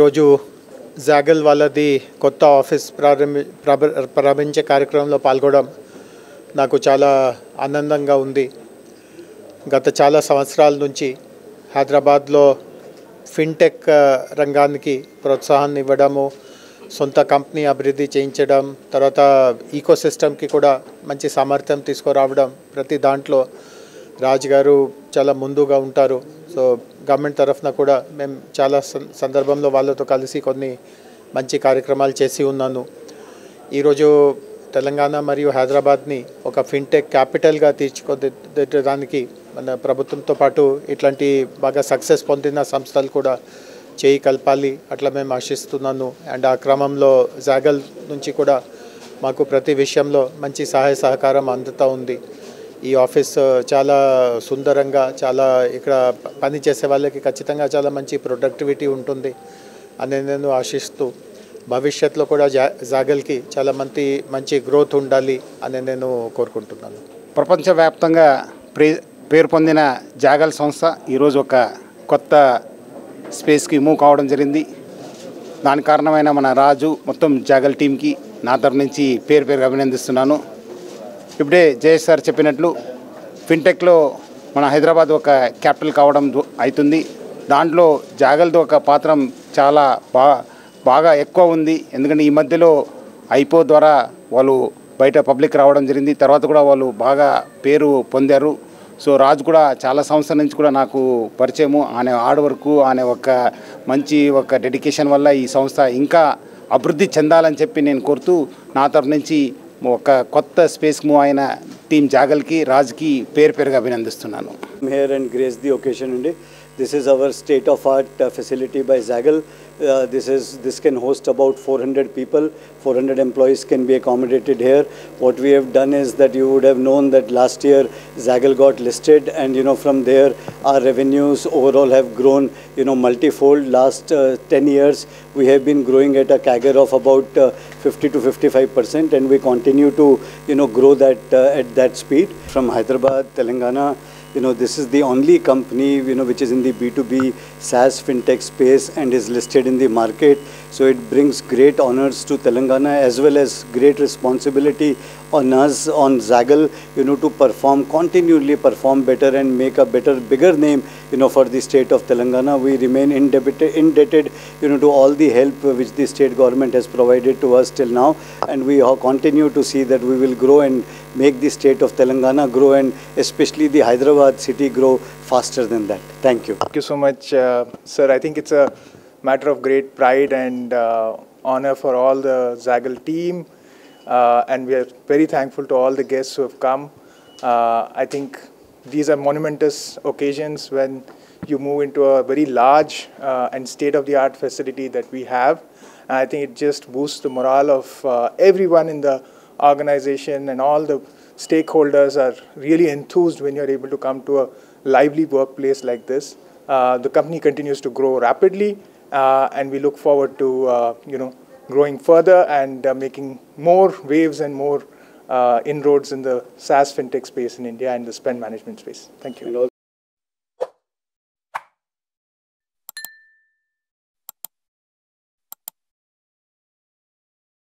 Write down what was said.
ఈరోజు జాగల్ వాళ్ళది కొత్త ఆఫీస్ ప్రారంభించే కార్యక్రమంలో పాల్గొనడం నాకు చాలా ఆనందంగా ఉంది. గత చాలా సంవత్సరాల నుంచి హైదరాబాద్లో ఫిన్టెక్ రంగానికి ప్రోత్సాహాన్ని ఇవ్వడము, సొంత కంపెనీ అభివృద్ధి చేయించడం, తర్వాత ఈకోసిస్టమ్కి కూడా మంచి సామర్థ్యం తీసుకురావడం, ప్రతి దాంట్లో రాజ్ గారు చాలా ముందుగా ఉంటారు. సో గవర్నమెంట్ తరఫున కూడా మేము చాలా సందర్భంలో వాళ్ళతో కలిసి కొన్ని మంచి కార్యక్రమాలు చేసి ఉన్నాను. ఈరోజు తెలంగాణ మరియు హైదరాబాద్ని ఒక ఫిన్టెక్ క్యాపిటల్గా తీర్చుకోవడానికి మన ప్రభుత్వంతో పాటు ఇట్లాంటి బాగా సక్సెస్ పొందిన సంస్థలు కూడా చేయి కలపాలి అట్లా మేము ఆశిస్తున్నాను. అండ్ ఆ క్రమంలో జాగల్ నుంచి కూడా మాకు ప్రతి విషయంలో మంచి సహాయ సహకారం అందుతూ ఉంది. ఈ ఆఫీస్ చాలా సుందరంగా, చాలా ఇక్కడ పని చేసే వాళ్ళకి ఖచ్చితంగా చాలా మంచి ప్రొడక్టివిటీ ఉంటుంది అని నేను ఆశిస్తూ, భవిష్యత్తులో కూడా జాగల్కి చాలా మంచి గ్రోత్ ఉండాలి అని నేను కోరుకుంటున్నాను. ప్రపంచవ్యాప్తంగా పేరు పొందిన జాగల్ సంస్థ ఈరోజు ఒక కొత్త స్పేస్కి మూవ్ కావడం జరిగింది. దాని కారణమైన మన రాజు మొత్తం జాగల్ టీంకి నా తరఫు నుంచి పేరుగా అభినందిస్తున్నాను. ఇప్పుడే జయేష్ సార్ చెప్పినట్లు ఫిన్టెక్లో మన హైదరాబాద్ ఒక క్యాపిటల్ కావడం అవుతుంది. దాంట్లో జాగల్ది ఒక పాత్రం చాలా బాగా ఎక్కువ ఉంది. ఎందుకంటే ఈ మధ్యలో ఐపో ద్వారా వాళ్ళు బయట పబ్లిక్ రావడం జరిగింది. తర్వాత కూడా వాళ్ళు బాగా పేరు పొందారు. సో రాజు కూడా చాలా సంవత్సరాల నుంచి కూడా నాకు పరిచయము. ఆయన హార్డ్ వర్క్, ఆయన మంచి డెడికేషన్ వల్ల ఈ సంస్థ ఇంకా అభివృద్ధి చెందాలని చెప్పి నేను కోరుతూ నా తరఫు నుంచి ఒక కొత్త స్పేస్ మూవ్ అయిన టీమ్ జాగల్కి, రాజ్కి పేరుగా అభినందిస్తున్నాను. Here and grace the occasion today. This is our state-of-art facility by Zagal. This can host about 400 people. 400 employees can be accommodated here. What we have done is that you would have known that last year Zagal got listed, and from there our revenues overall have grown multifold. Last 10 years we have been growing at a CAGR of about 50 to 55%, and we continue to grow that at that speed. From Hyderabad, Telangana, this is the only company which is in the B2B SaaS fintech space and is listed in the market. So it brings great honors to Telangana as well as great responsibility on us, on Zagal, to continually perform better and make a bigger name, for the state of Telangana. We remain indebted, to all the help which the state government has provided to us till now, and we continue to see that we will grow and make the state of Telangana grow, and especially the Hyderabad city grow faster than that. Thank you. Thank you so much, sir. I think it's a matter of great pride and honor for all the Zagal team, and we are very thankful to all the guests who have come. I think these are monumentous occasions when you move into a very large and state-of-the-art facility that we have. And I think it just boosts the morale of everyone in the organization, and all the stakeholders are really enthused when you're able to come to a lively workplace like this. The company continues to grow rapidly, and we look forward to growing further and making more waves and more inroads in the SaaS fintech space in India and the spend management space. Thank you.